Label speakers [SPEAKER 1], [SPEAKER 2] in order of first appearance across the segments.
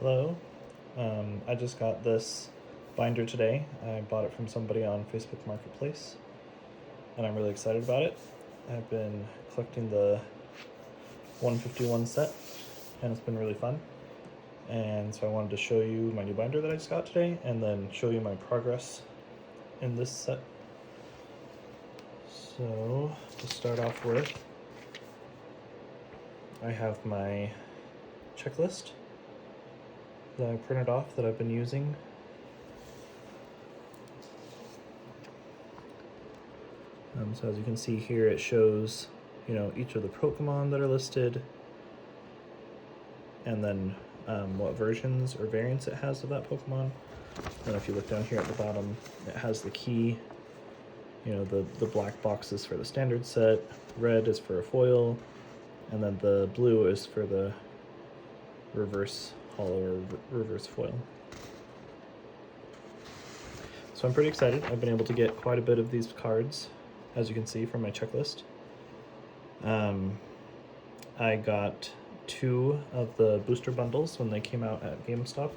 [SPEAKER 1] Hello. I just got this binder today. I bought it from somebody on Facebook Marketplace, and I'm really excited about it. I've been collecting the 151 set, and it's been really fun. And so I wanted to show you my new binder that I just got today, and then show you my progress in this set. So to start off with, I have my checklist that I printed off that I've been using. So as you can see here, it shows, each of the Pokemon that are listed, and then what versions or variants it has of that Pokemon. And if you look down here at the bottom, it has the key. The black box is for the standard set, red is for a foil, and then the blue is for the reverse holo or reverse foil. So I'm pretty excited. I've been able to get quite a bit of these cards, as you can see from my checklist. I got 2 of the booster bundles when they came out at GameStop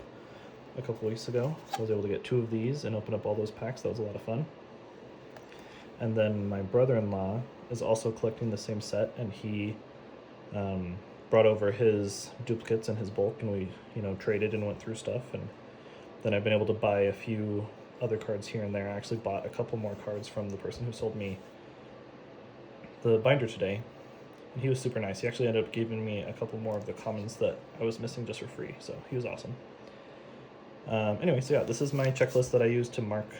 [SPEAKER 1] a couple weeks ago. So I was able to get 2 of these and open up all those packs. That was a lot of fun. And then my brother-in-law is also collecting the same set, and he brought over his duplicates in his bulk, and we traded and went through stuff. And then I've been able to buy a few other cards here and there. I actually bought a couple more cards from the person who sold me the binder today, and he was super nice. He actually ended up giving me a couple more of the commons that I was missing just for free, so he was awesome. Anyway, so yeah, this is my checklist that I use to mark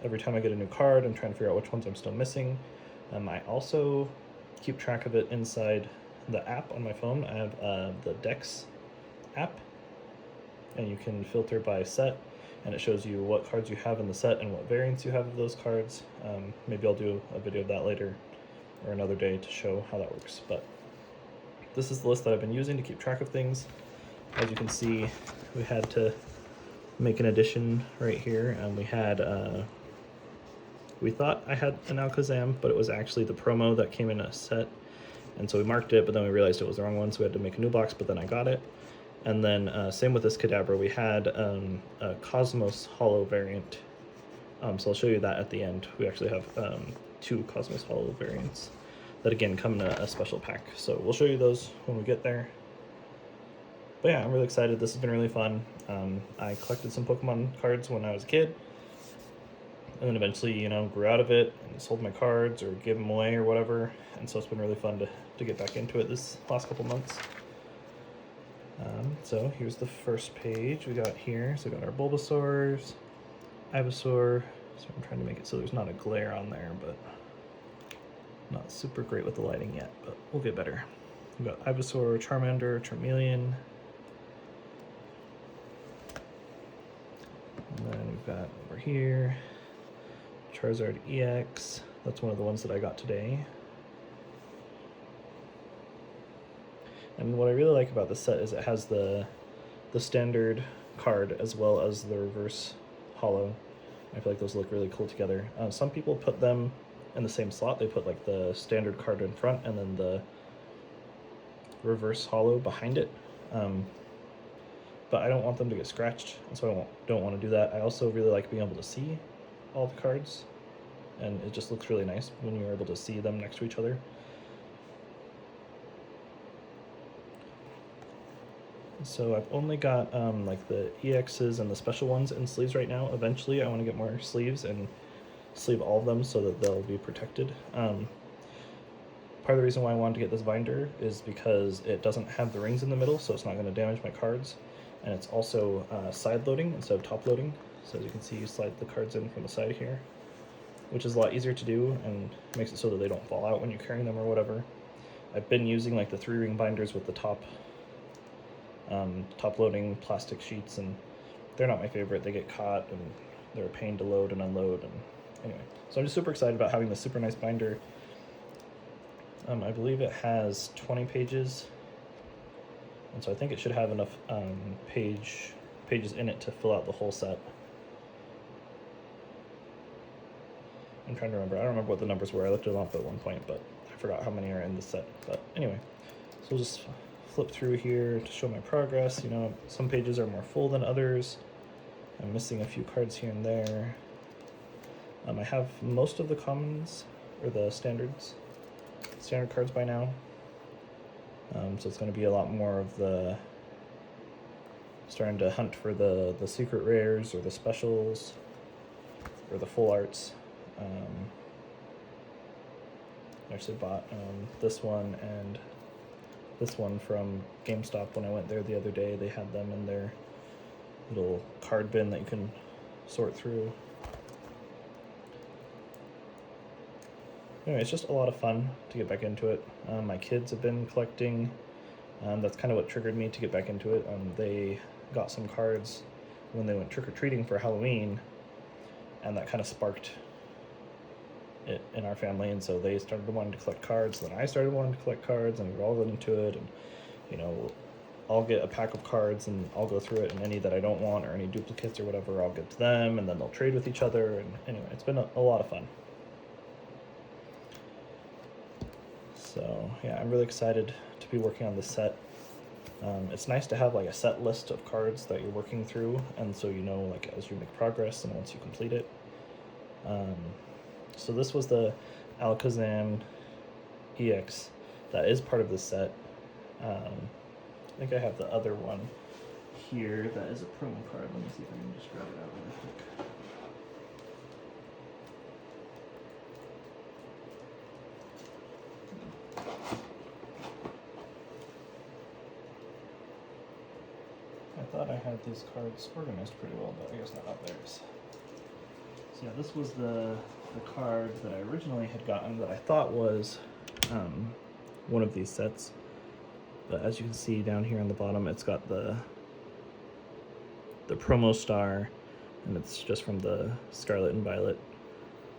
[SPEAKER 1] every time I get a new card. I'm trying to figure out which ones I'm still missing. I also keep track of it inside the app on my phone. I have the Dex app, and you can filter by set, and it shows you what cards you have in the set and what variants you have of those cards. Maybe I'll do a video of that later or another day to show how that works. But this is the list that I've been using to keep track of things. As you can see, we had to make an addition right here, and we thought I had an Alakazam, but it was actually the promo that came in a set, and so we marked it, but then we realized it was the wrong one, so we had to make a new box, but then I got it. And then same with this Kadabra, we had a Cosmos Holo variant, so I'll show you that at the end. We actually have 2 Cosmos Holo variants that again come in a special pack, so we'll show you those when we get there. But yeah, I'm really excited. This has been really fun. I collected some Pokemon cards when I was a kid, and then eventually, grew out of it and sold my cards or gave them away or whatever. And so it's been really fun to get back into it this last couple months. So here's the first page we got here. So we got our Bulbasaurs, Ivysaur. So I'm trying to make it so there's not a glare on there, but not super great with the lighting yet, but we'll get better. We got Ivysaur, Charmander, Charmeleon. And then we've got over here Charizard EX. That's one of the ones that I got today. And what I really like about this set is it has the standard card as well as the reverse holo. I feel like those look really cool together. Some people put them in the same slot. They put like the standard card in front and then the reverse holo behind it. But I don't want them to get scratched, and so I don't want to do that. I also really like being able to see all the cards, and it just looks really nice when you're able to see them next to each other. So I've only got like the EXs and the special ones in sleeves right now. Eventually I want to get more sleeves and sleeve all of them so that they'll be protected. Part of the reason why I wanted to get this binder is because it doesn't have the rings in the middle, so it's not going to damage my cards. And it's also side loading instead of top loading. So as you can see, you slide the cards in from the side here, which is a lot easier to do and makes it so that they don't fall out when you're carrying them or whatever. I've been using like the 3-ring binders with the top loading plastic sheets, and they're not my favorite. They get caught and they're a pain to load and unload. And anyway, so I'm just super excited about having this super nice binder. I believe it has 20 pages, and so I think it should have enough pages in it to fill out the whole set. I'm trying to remember. I don't remember what the numbers were. I looked them up at one point, but I forgot how many are in the set. But anyway, so we'll just flip through here to show my progress. You know, some pages are more full than others. I'm missing a few cards here and there. I have most of the commons, or the standard cards by now. So it's going to be a lot more of the starting to hunt for the secret rares or the specials or the full arts. I actually bought this one and this one from GameStop when I went there the other day. They had them in their little card bin that you can sort through. Anyway, it's just a lot of fun to get back into it. My kids have been collecting. That's kind of what triggered me to get back into it. They got some cards when they went trick-or-treating for Halloween, and that kind of sparked it in our family, and so they started wanting to collect cards, then I started wanting to collect cards, and we were all into it, and you know, I'll get a pack of cards and I'll go through it, and any that I don't want or any duplicates or whatever, I'll give to them, and then they'll trade with each other, and anyway, it's been a lot of fun. So yeah, I'm really excited to be working on this set. It's nice to have like a set list of cards that you're working through, and so you know, like, as you make progress and once you complete it. So this was the Alakazam EX that is part of this set. I think I have the other one here that is a promo card. Let me see if I can just grab it out really quick. I thought I had these cards organized pretty well, but I guess not. There it is. So yeah, this was the card that I originally had gotten that I thought was one of these sets. But as you can see down here on the bottom, it's got the promo star, and it's just from the Scarlet and Violet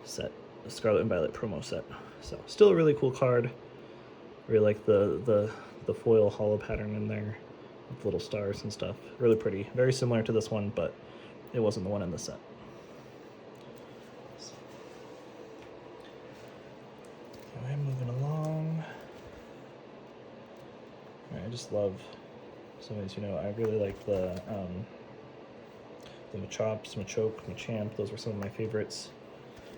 [SPEAKER 1] set, the Scarlet and Violet promo set. So still a really cool card. Really like the foil hollow pattern in there with little stars and stuff. Really pretty. Very similar to this one, but it wasn't the one in the set. I'm moving along. I just love, so as you know, I really like the Machops, Machoke, Machamp. Those were some of my favorites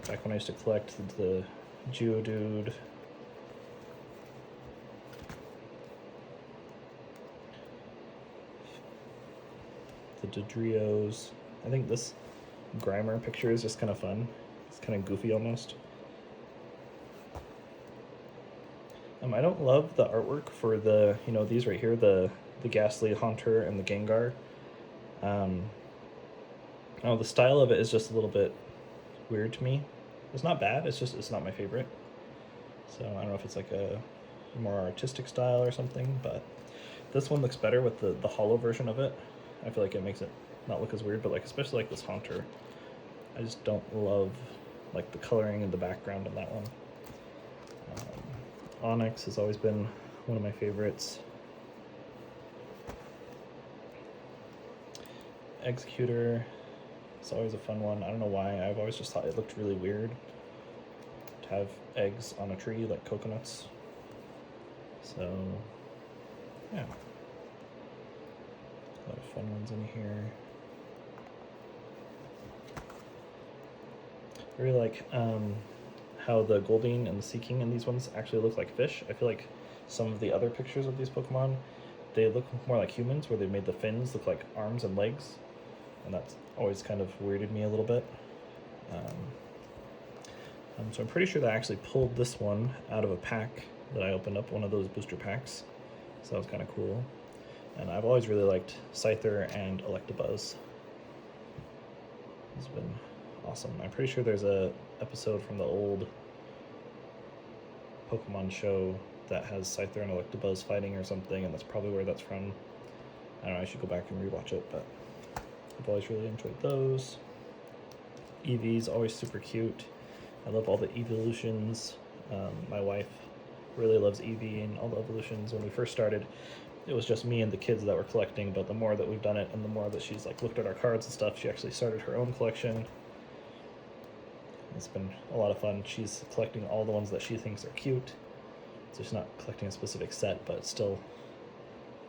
[SPEAKER 1] back when I used to collect the Geodude. The Dodrios. I think this Grimer picture is just kind of fun. It's kind of goofy almost. I don't love the artwork for the, you know, these right here, the Ghastly Haunter and the Gengar. The style of it is just a little bit weird to me. It's not bad, it's not my favorite. So I don't know if it's like a more artistic style or something, but this one looks better with the hollow version of it. I feel like it makes it not look as weird, but like especially like this Haunter, I just don't love like the coloring and the background on that one. Onyx has always been one of my favorites. Executor, it's always a fun one. I don't know why, I've always just thought it looked really weird to have eggs on a tree like coconuts. So yeah, a lot of fun ones in here. I really like how the Goldeen and the Sea King in these ones actually look like fish. I feel like some of the other pictures of these Pokemon, they look more like humans, where they made the fins look like arms and legs, and that's always kind of weirded me a little bit. So I'm pretty sure that I actually pulled this one out of a pack that I opened up, one of those booster packs, so that was kind of cool. And I've always really liked Scyther and Electabuzz. It's been awesome. I'm pretty sure there's a episode from the old Pokemon show that has Scyther and Electabuzz fighting or something, and that's probably where that's from. I don't know, I should go back and rewatch it, but I've always really enjoyed those. Eevee's always super cute. I love all the evolutions. My wife really loves Eevee and all the evolutions. When we first started, it was just me and the kids that were collecting, but the more that we've done it and the more that she's like looked at our cards and stuff, she actually started her own collection. It's been a lot of fun. She's collecting all the ones that she thinks are cute. So she's not collecting a specific set, but still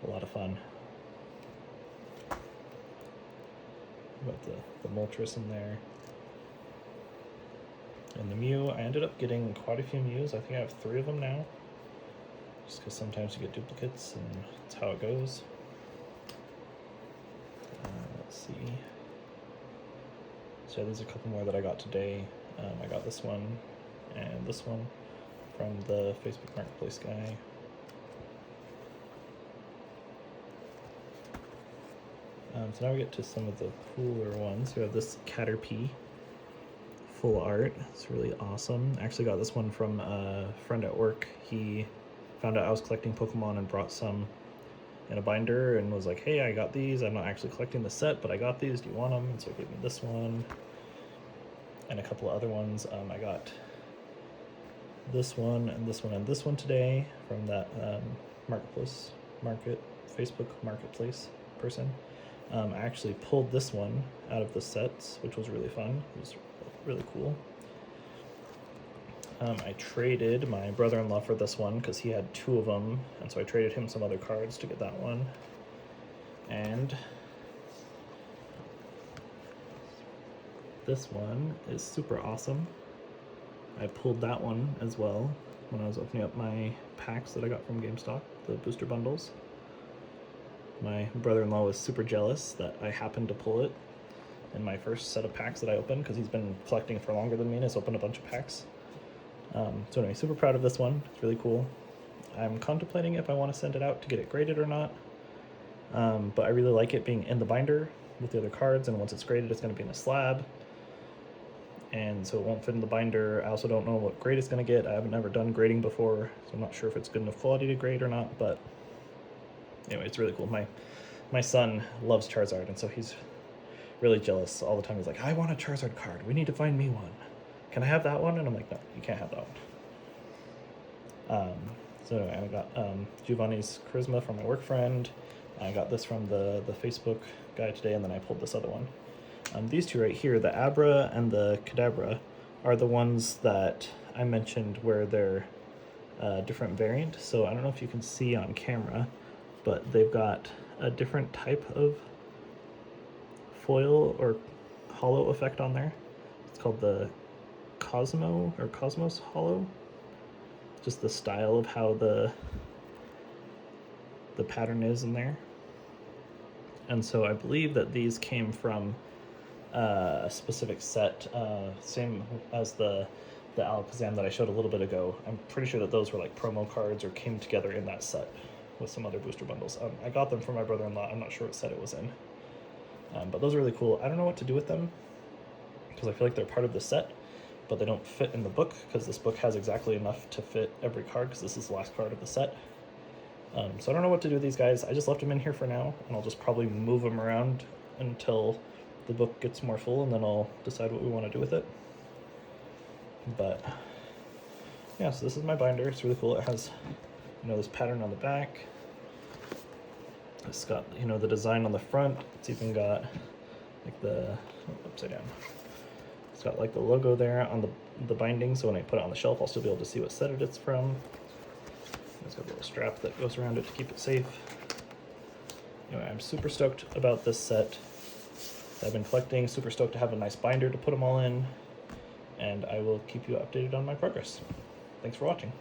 [SPEAKER 1] a lot of fun. Got the Moltres in there. And the Mew, I ended up getting quite a few Mews. I think I have 3 of them now. Just because sometimes you get duplicates and that's how it goes. Let's see. So there's a couple more that I got today. I got this one and this one from the Facebook Marketplace guy. So now we get to some of the cooler ones. We have this Caterpie full art. It's really awesome. I actually got this one from a friend at work. He found out I was collecting Pokemon and brought some in a binder and was like, hey, I got these. I'm not actually collecting the set, but I got these. Do you want them? And so he gave me this one and a couple of other ones. I got this one and this one and this one today from that Facebook Marketplace person. I actually pulled this one out of the sets, which was really fun. It was really cool. I traded my brother-in-law for this one because he had 2 of them, and so I traded him some other cards to get that one. And this one is super awesome. I pulled that one as well when I was opening up my packs that I got from GameStop, the booster bundles. My brother-in-law was super jealous that I happened to pull it in my first set of packs that I opened because he's been collecting for longer than me and has opened a bunch of packs. So anyway, super proud of this one. It's really cool. I'm contemplating if I want to send it out to get it graded or not. But I really like it being in the binder with the other cards, and once it's graded, it's going to be in a slab. And so it won't fit in the binder. I also don't know what grade it's going to get. I haven't never done grading before, so I'm not sure if it's good enough quality to grade or not, but anyway, it's really cool. My son loves Charizard, and so he's really jealous all the time. He's like, I want a Charizard card. We need to find me one. Can I have that one? And I'm like, no, you can't have that one. So anyway, I got Giovanni's Charisma from my work friend. I got this from the Facebook guy today, and then I pulled this other one. These 2 right here, the Abra and the Kadabra, are the ones that I mentioned where they're a different variant. So I don't know if you can see on camera, but they've got a different type of foil or hollow effect on there. It's called the Cosmos Hollow. Just the style of how the pattern is in there. And so I believe that these came from a specific set, same as the Alakazam that I showed a little bit ago. I'm pretty sure that those were like promo cards or came together in that set with some other booster bundles. I got them from my brother-in-law. I'm not sure what set it was in. But those are really cool. I don't know what to do with them because I feel like they're part of the set, but they don't fit in the book because this book has exactly enough to fit every card because this is the last card of the set. So I don't know what to do with these guys. I just left them in here for now, and I'll just probably move them around until the book gets more full, and then I'll decide what we want to do with it. But yeah, so this is my binder. It's really cool. It has, this pattern on the back. It's got, the design on the front. It's even got like upside down. It's got like the logo there on the binding, so when I put it on the shelf, I'll still be able to see what set it's from. It's got a little strap that goes around it to keep it safe. Anyway, I'm super stoked about this set. I've been collecting, super stoked to have a nice binder to put them all in, and I will keep you updated on my progress. Thanks for watching.